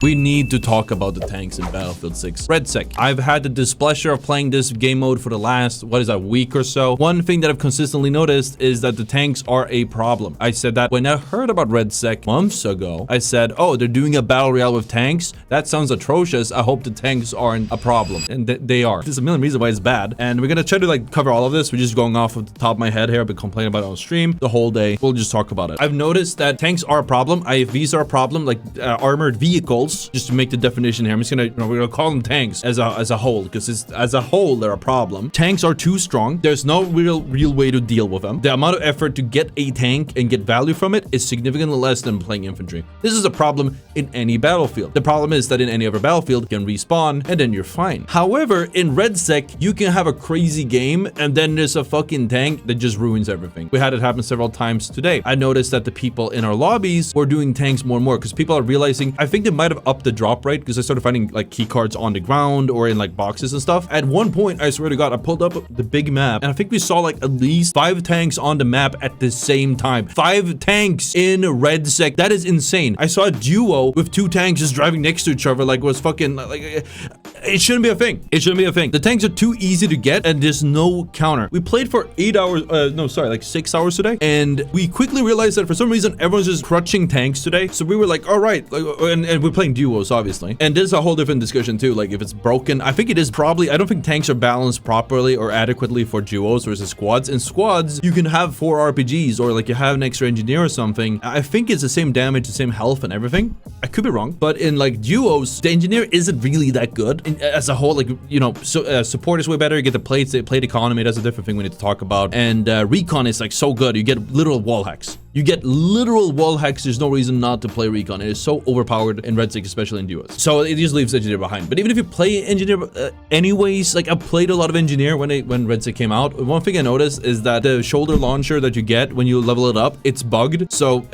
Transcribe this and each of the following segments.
We need to talk about the tanks in Battlefield 6 RedSec. I've had the displeasure of playing this game mode for the last, week or so. One thing that I've consistently noticed is that the tanks are a problem. I said that when I heard about RedSec months ago. I said, oh, they're doing a battle royale with tanks? That sounds atrocious. I hope the tanks aren't a problem. And they are. There's a million reasons why it's bad. And we're gonna try to cover all of this. We're just going off of the top of my head here. I've been complaining about it on stream the whole day. We'll just talk about it. I've noticed that tanks are a problem. IFVs are a problem, armored vehicles. Just to make the definition here, I'm just gonna, we're gonna call them tanks as a whole, because as a whole, they're a problem. Tanks are too strong. There's no real way to deal with them. The amount of effort to get a tank and get value from it is significantly less than playing infantry. This is a problem in any battlefield. The problem is that in any other battlefield, you can respawn and then you're fine. However, in RedSec, you can have a crazy game and then there's a fucking tank that just ruins everything. We had it happen several times today. I noticed that the people in our lobbies were doing tanks more and more because people are realizing, I think they might have upped the drop rate because I started finding key cards on the ground or in boxes and stuff. At one point, I swear to God, I pulled up the big map and I think we saw at least 5 tanks on the map at the same time. 5 tanks in RedSec. That is insane. I saw a duo with 2 tanks just driving next to each other was fucking it shouldn't be a thing. It shouldn't be a thing. The tanks are too easy to get and there's no counter. We played for 8 hours, 6 hours today, and we quickly realized that for some reason everyone's just crutching tanks today. So we were like, all right, and we're playing duos obviously, and there's a whole different discussion too, if it's broken. I think it is probably, I don't think tanks are balanced properly or adequately for duos versus squads. In squads you can have 4 RPGs or you have an extra engineer or something. I think it's the same damage, the same health and everything. I could be wrong, but in duos the engineer isn't really that good as a whole. Support is way better. You get the plates, the plate economy. That's a different thing we need to talk about. And recon is so good. You get literal wall hacks. There's no reason not to play recon. It is so overpowered in RedSec, especially in duos. So it just leaves engineer behind. But even if you play engineer anyways, I played a lot of engineer when RedSec came out. One thing I noticed is that the shoulder launcher that you get when you level it up, it's bugged. So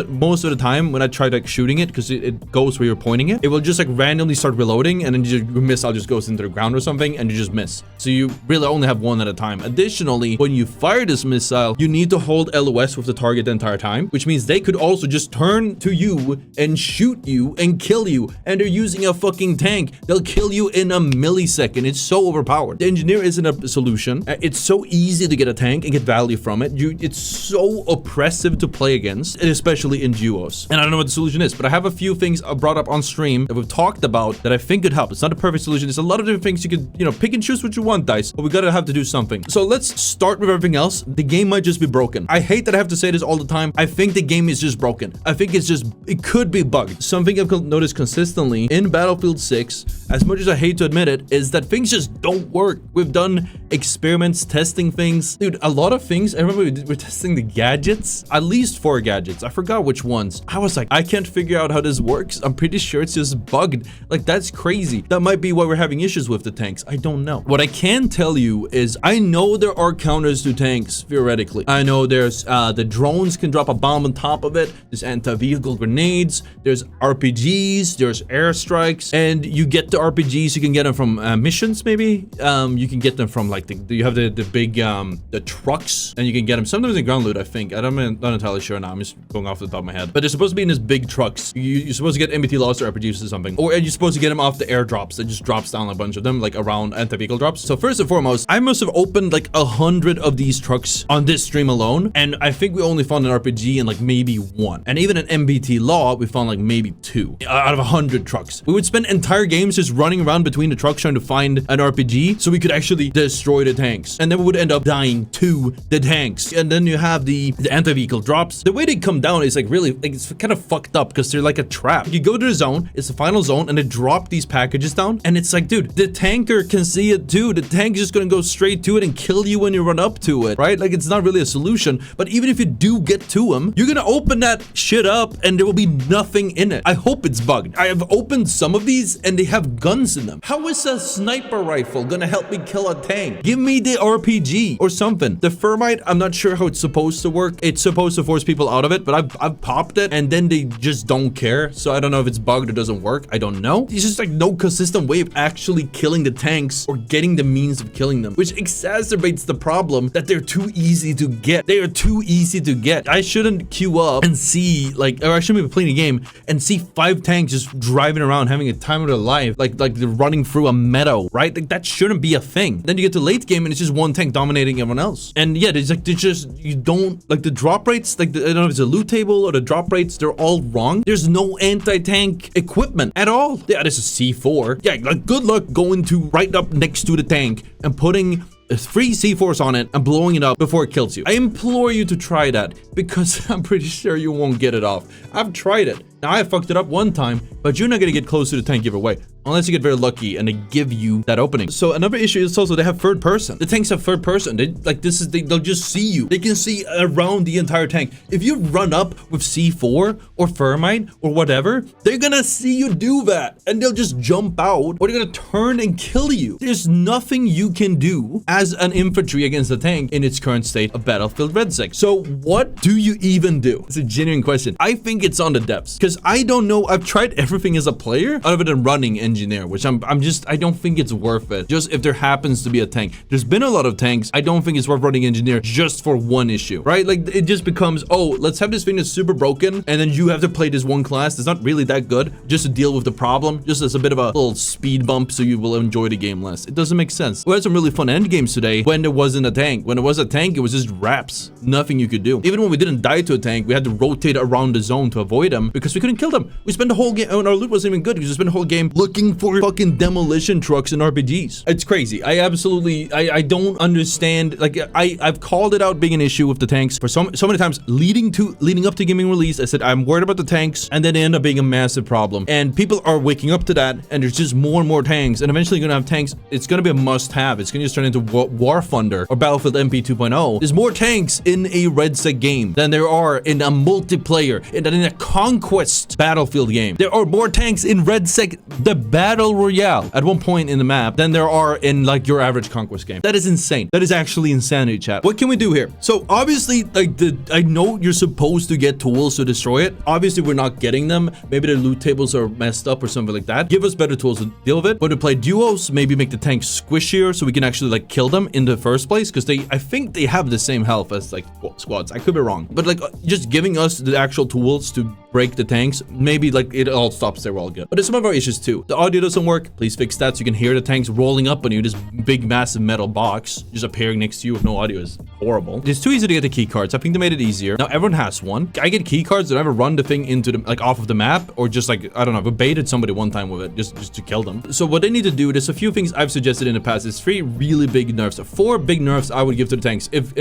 most of the time when I try shooting it, because it goes where you're pointing it, it will just randomly start reloading, and then your missile just goes into the ground or something and you just miss. So you really only have one at a time. Additionally, when you fire this missile, you need to hold LOS with the target the entire time, which means they could also just turn to you and shoot you and kill you, and they're using a fucking tank. They'll kill you in a millisecond. It's so overpowered. The engineer isn't a solution. It's so easy to get a tank and get value from it. It's so oppressive to play against, and especially in duos. And I don't know what the solution is, but I have a few things I brought up on stream that we've talked about that I think could help. It's not a perfect solution. There's a lot of different things you could, pick and choose what you want, dice, but we gotta have to do something. So let's start with everything else. The game might just be broken. I hate that I have to say this all the time. I think the game is just broken. I think it could be bugged. Something I've noticed consistently in Battlefield 6, as much as I hate to admit it, is that things just don't work. We've done experiments, testing things. Dude, a lot of things. I remember we're testing the gadgets, at least 4 gadgets. I forgot which ones. I was like, I can't figure out how this works. I'm pretty sure it's just bugged. That's crazy. That might be why we're having issues with the tanks. I don't know. What I can tell you is I know there are counters to tanks, theoretically. I know there's the drones can drop a bomb on top of it. There's anti-vehicle grenades. There's RPGs. There's airstrikes. And you get the RPGs, you can get them from missions, maybe. You can get them from you have the big the trucks, and you can get them sometimes in ground loot, I think. I'm not entirely sure now. I'm just going off the top of my head. But they're supposed to be in these big trucks. You're supposed to get MBT lost or RPGs or something. Or you're supposed to get them off the airdrops. That just drops down a bunch of them, around anti-vehicle drops. So first and foremost, I must have opened 100 of these trucks on this stream alone. And I think we only found an RPG in maybe 1. And even an MBT law, we found maybe 2 out of 100 trucks. We would spend entire games just running around between the trucks trying to find an RPG so we could actually destroy the tanks. And then we would end up dying to the tanks. And then you have the anti-vehicle drops. The way they come down is really, it's kind of fucked up because they're like a trap. You go to the zone, it's the final zone, and they drop these packages down. And it's dude, the tanker can see it too. The tank is just gonna go straight to it and kill you when you run up to it, right? It's not really a solution. But even if you do get to them, you're gonna open that shit up and there will be nothing in it. I hope it's bugged. I have opened some of these and they have guns in them. How is a sniper rifle gonna help me kill a tank? Give me the RPG or something. The thermite, I'm not sure how it's supposed to work. It's supposed to force people out of it, but I've popped it and then they just don't care. So I don't know if it's bugged or doesn't work. I don't know. It's just no consistent way of actually killing the tanks or getting the means of killing them, which exacerbates the problem that they're too easy to get. They are too easy to get. I shouldn't queue up and see like, or I shouldn't be playing a game and see 5 tanks just driving around having a time of their life, like they're running through a meadow, right? Like that shouldn't be a thing. Then you get to late game and it's just one tank dominating everyone else. And yeah, it's like, you don't like the drop rates, like I don't know if it's a loot table or the drop rates, they're all wrong. There's no anti-tank equipment at all. Yeah, this is C4. Yeah, like good luck going to right up next to the tank and putting 3 C4s on it and blowing it up before it kills you. I implore you to try that because I'm pretty sure you won't get it off. I've tried it. Now I fucked it up one time, but you're not gonna get close to the tank either way. Unless you get very lucky and they give you that opening. So another issue is also they have third person. The tanks have third person. They like they'll just see you. They can see around the entire tank. If you run up with C4 or thermite or whatever, they're gonna see you do that and they'll just jump out or they're gonna turn and kill you. There's nothing you can do as an infantry against the tank in its current state of Battlefield RedSec. So what do you even do? It's a genuine question. I think it's on the depths because I don't know. I've tried everything as a player other than running engineer, which I don't think it's worth it. Just if there happens to be a tank. There's been a lot of tanks. I don't think it's worth running engineer just for one issue, right? Like it just becomes, oh, let's have this thing that's super broken and then you have to play this one class that's not really that good just to deal with the problem, just as a bit of a little speed bump so you will enjoy the game less. It doesn't make sense. We had some really fun end games today when there wasn't a tank. When there was a tank, it was just wraps. Nothing you could do. Even when we didn't die to a tank, we had to rotate around the zone to avoid them because we couldn't kill them. We spent the whole game, and our loot wasn't even good because we spent the whole game looking for fucking demolition trucks and RPGs. It's crazy. I don't understand. Like I've called it out being an issue with the tanks for so many times leading up to gaming release. I said I'm worried about the tanks, and then they end up being a massive problem. And people are waking up to that, and there's just more and more tanks, and eventually you're gonna have tanks. It's gonna be a must-have. It's gonna just turn into War Thunder or Battlefield MP 2.0. There's more tanks in a RedSec game than there are in a multiplayer, than in a conquest Battlefield game. There are more tanks in RedSec, the Battle Royale, at one point in the map than there are in like your average conquest game. That is insane. That is actually insanity, chat. What can we do here? So obviously, like I know you're supposed to get tools to destroy it. Obviously, we're not getting them. Maybe the loot tables are messed up or something like that. Give us better tools to deal with it. When we play duos, maybe make the tanks squishier so we can actually like kill them in the first place because I think they have the same health as like squads. I could be wrong, but like just giving us the actual tools to break the tanks, maybe like it all stops there, we're all good. But there's some of our issues too. The audio doesn't work. Please fix that so you can hear the tanks rolling up on you. This big massive metal box just appearing next to you with no audio is horrible. It's too easy to get the key cards. I think they made it easier. Now everyone has one. I get key cards that never run the thing into the like off of the map or just like I don't know. I baited somebody one time with it just to kill them. So what they need to do, there's a few things I've suggested in the past. There's 3 really big nerfs. 4 big nerfs I would give to the tanks if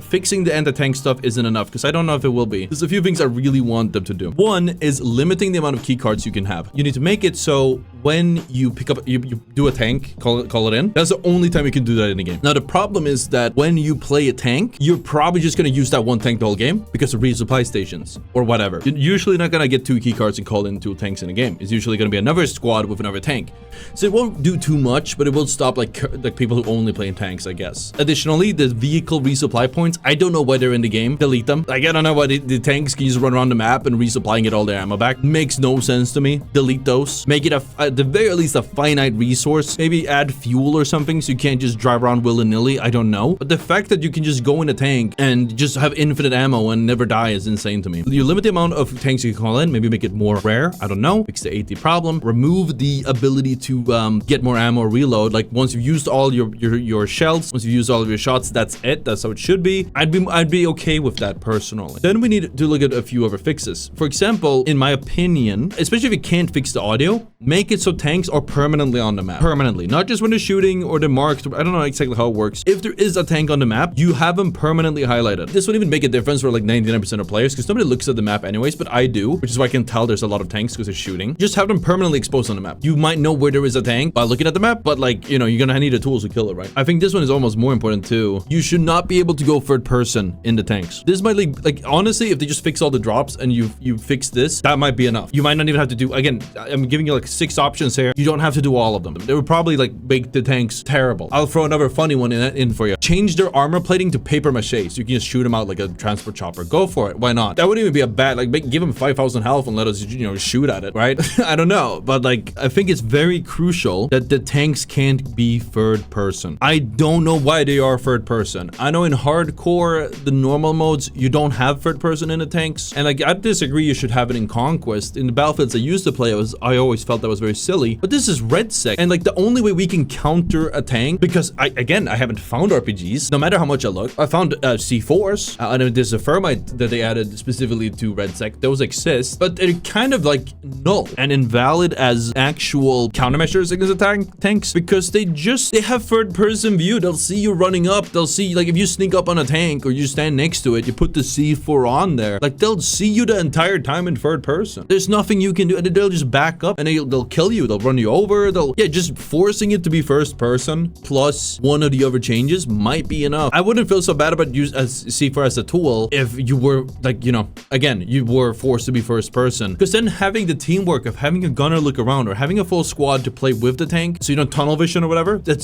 fixing the anti-tank stuff isn't enough, because I don't know if it will be. There's a few things I really want them to do. One is limiting the amount of key cards you can have. You need to make it so when you pick up, you do a tank, call it in. That's the only time you can do that in a game. Now the problem is that when you play a tank, you're probably just gonna use that one tank the whole game because of resupply stations or whatever. You're usually not gonna get 2 key cards and call in 2 tanks in a game. It's usually gonna be another squad with another tank. So it won't do too much, but it will stop like people who only play in tanks, I guess. Additionally, the vehicle resupply points, I don't know why they're in the game. Delete them. Like I don't know why the tanks can just run around the map and resupply and get all their ammo back. Makes no sense to me. Delete those. Make it at the very least a finite resource. Maybe add fuel or something so you can't just drive around willy-nilly. I don't know. But the fact that you can just go in a tank and just have infinite ammo and never die is insane to me. You limit the amount of tanks you can call in. Maybe make it more rare. I don't know. Fix the AT problem. Remove the ability to get more ammo or reload. Like once you've used all your shells, once you've used all of your shots, that's it. That's how it should be. I'd be okay with that personally. Then we need to look at a few other fixes. For example, in my opinion, especially if you can't fix the audio, make it so tanks are permanently on the map. Permanently. Not just when they're shooting or they're marked. I don't know exactly how it works. If there is a tank on the map, you have them permanently highlighted. This would even make a difference for like 99% of players because nobody looks at the map anyways, but I do, which is why I can tell there's a lot of tanks because they're shooting. Just have them permanently exposed on the map. You might know where there is a tank by looking at the map, but like, you know, you're gonna need the tools to kill it, right? I think this one is almost more important too. You should not be able to go third person in the tanks. This might like honestly, if they just fix all the drops and you fix this, that might be enough. You might not even have to do, again, I'm giving you like 6 options options here. You don't have to do all of them. They would probably like make the tanks terrible. I'll throw another funny one in for you. Change their armor plating to paper mache, so you can just shoot them out like a transport chopper. Go for it. Why not? That wouldn't even be a bad, like, give them 5,000 health and let us, you know, shoot at it, right? I don't know, but like, I think it's very crucial that the tanks can't be third person. I don't know why they are third person. I know in hardcore, the normal modes, you don't have third person in the tanks, and like, I disagree you should have it in Conquest. In the Battlefields I used to play, I always felt that was very silly, but this is RedSec, and like, the only way we can counter a tank, because I haven't found RPGs, no matter how much I look. I found C4s, and there's a thermite that they added specifically to RedSec. Those exist, but they're kind of like null and invalid as actual countermeasures against the tanks, because they have third person view. They'll see you running up. They'll see, like, if you sneak up on a tank or you stand next to it, you put the C4 on there, like, they'll see you the entire time in third person. There's nothing you can do, and they'll just back up and they'll kill you. They'll run you over. Just forcing it to be first person plus one of the other changes might be enough. I wouldn't feel so bad about use as C4 as a tool if you were, like, you know, again, you were forced to be first person, because then having the teamwork of having a gunner look around or having a full squad to play with the tank, so you don't tunnel vision or whatever, that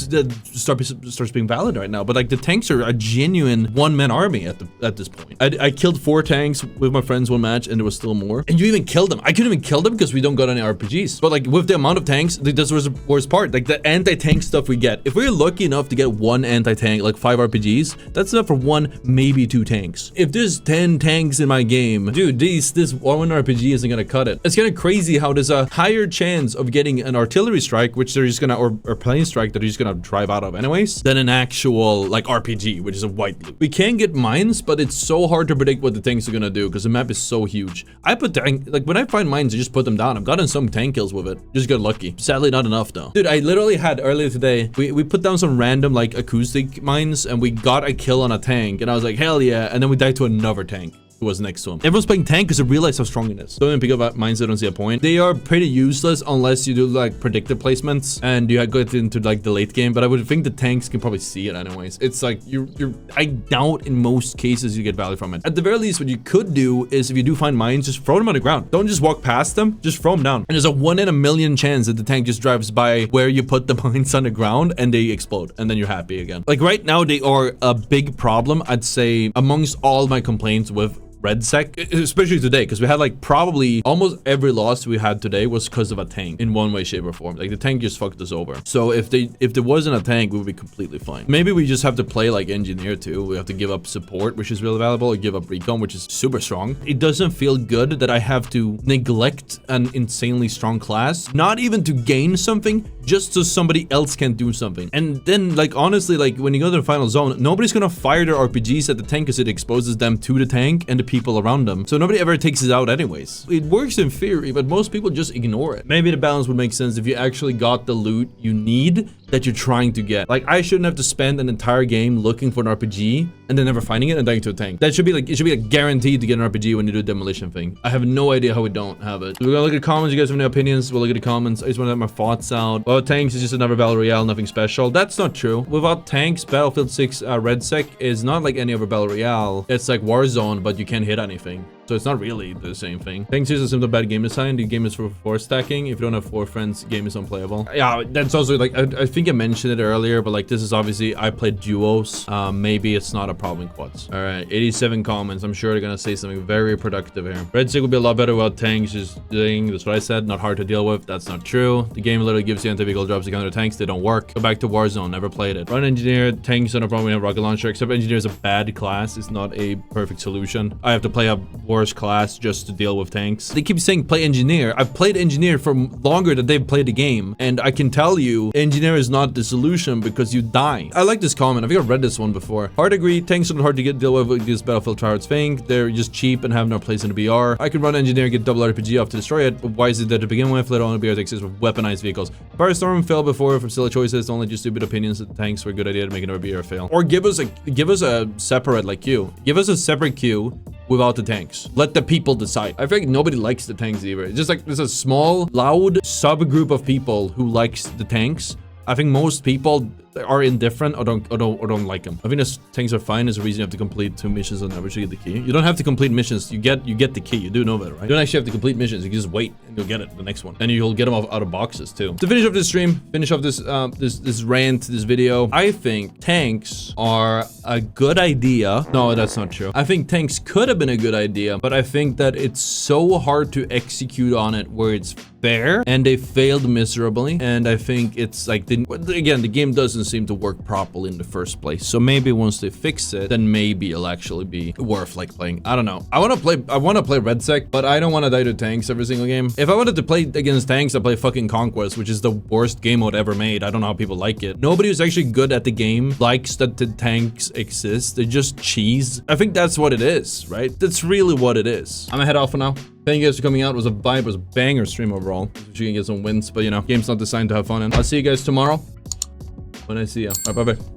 starts being valid right now. But like, the tanks are a genuine one-man army at this point. I killed 4 tanks with my friends one match, and there was still more, and you even killed them. I couldn't even kill them because we don't got any RPGs. But like, with the amount of tanks, this was the worst part. Like, the anti-tank stuff we get, if we're lucky enough to get 1 anti-tank, like 5 RPGs, that's enough for 1, maybe 2 tanks. If there's 10 tanks in my game, dude, this one RPG isn't gonna cut it. It's kind of crazy how there's a higher chance of getting an artillery strike, which they're just gonna, or plane strike that they're just gonna drive out of anyways, than an actual like RPG, which is a white loop. We can get mines, but it's so hard to predict what the tanks are gonna do because the map is so huge. I put tank, like, when I find mines, I just put them down. I've gotten some tank kills with it. Just got lucky. Sadly, not enough though. Dude, I literally had earlier today, we put down some random like acoustic mines, and we got a kill on a tank, and I was like, hell yeah, and then we died to another tank who was next to him. Everyone's playing tank because they realize how strong it is. Don't even pick up mines, I don't see a point. They are pretty useless unless you do like predictive placements and you get into like the late game, but I would think the tanks can probably see it anyways. It's like, I doubt in most cases you get value from it. At the very least, what you could do is, if you do find mines, just throw them on the ground. Don't just walk past them, just throw them down. And there's a 1 in a million chance that the tank just drives by where you put the mines on the ground and they explode, and then you're happy again. Like, right now, they are a big problem, I'd say, amongst all my complaints with RedSec, especially today, because we had like probably almost every loss we had today was because of a tank in one way, shape, or form. Like, the tank just fucked us over. So if there wasn't a tank, we would be completely fine. Maybe we just have to play like engineer too. We have to give up support, which is really valuable, or give up recon, which is super strong. It doesn't feel good that I have to neglect an insanely strong class, not even to gain something, just so somebody else can do something. And then, like, honestly, like, when you go to the final zone, nobody's gonna fire their RPGs at the tank because it exposes them to the tank and the people around them. So nobody ever takes it out anyways. It works in theory, but most people just ignore it. Maybe the balance would make sense if you actually got the loot you need that you're trying to get. Like, I shouldn't have to spend an entire game looking for an RPG and then never finding it and dying to a tank. That should be like, it should be like guaranteed to get an RPG when you do a demolition thing. I have no idea how we don't have it. So we're gonna look at comments. You guys have any opinions? We'll look at the comments. I just want to have my thoughts out. Well, tanks is just another Battle Royale, nothing special. That's not true. Without tanks, Battlefield 6 RedSec is not like any other Battle Royale. It's like Warzone, but you can't hit anything. So it's not really the same thing. Tanks is a simple bad game design. The game is for 4 stacking. If you don't have 4 friends, the game is unplayable. Yeah, that's also like, I think I mentioned it earlier, but like, this is obviously, I played duos. Maybe it's not a problem in quads. All right, 87 comments. I'm sure they're gonna say something very productive here. RedSec would be a lot better without tanks. Just doing, that's what I said, not hard to deal with. That's not true. The game literally gives you anti-vehicle drops to counter tanks. They don't work. Go back to Warzone, never played it. Run engineer, tanks are no problem with a rocket launcher, except engineer is a bad class. It's not a perfect solution. I have to play a worse class just to deal with tanks. They keep saying play engineer. I've played engineer for longer than they've played the game, and I can tell you engineer is not the solution because you die. I like this comment. I think I've read this one before. Hard agree, tanks are hard to deal with this Battlefield tryhards think. They're just cheap and have no place in the BR. I could run engineer, get double RPG off to destroy it, but why is it there to begin with? Let only BR exists with weaponized vehicles. Firestorm failed before from silly choices, only just stupid opinions that tanks were a good idea to make another BR fail. Or give us a separate like queue. Give us a separate queue without the tanks. Let the people decide. I feel like nobody likes the tanks either. It's just like there's a small, loud subgroup of people who likes the tanks. I think most people are indifferent or don't like them. I think the tanks are fine. There's a reason you have to complete 2 missions on average to get the key. You don't have to complete missions. You get the key. You do know that, right? You don't actually have to complete missions. You can just wait and you'll get it, the next one. And you'll get them out of boxes too. To finish off this stream, finish off this this rant, this video, I think tanks are a good idea. No, that's not true. I think tanks could have been a good idea, but I think that it's so hard to execute on it where it's fair, and they failed miserably. And I think it's like, again, the game doesn't seem to work properly in the first place. So maybe once they fix it, then maybe it'll actually be worth like playing. I don't know. I want to play RedSec, but I don't want to die to tanks every single game. If I wanted to play against tanks, I play fucking Conquest, which is the worst game mode ever made. I don't know how people like it. Nobody who's actually good at the game likes that the tanks exist. They're just cheese. I think that's what it is, right? That's really what it is. I'm gonna head off for now. Thank you guys for coming out. It was a vibe. It was a banger stream overall. You can get some wins, but you know, game's not designed to have fun in. I'll see you guys tomorrow when I see you. All right, bye-bye.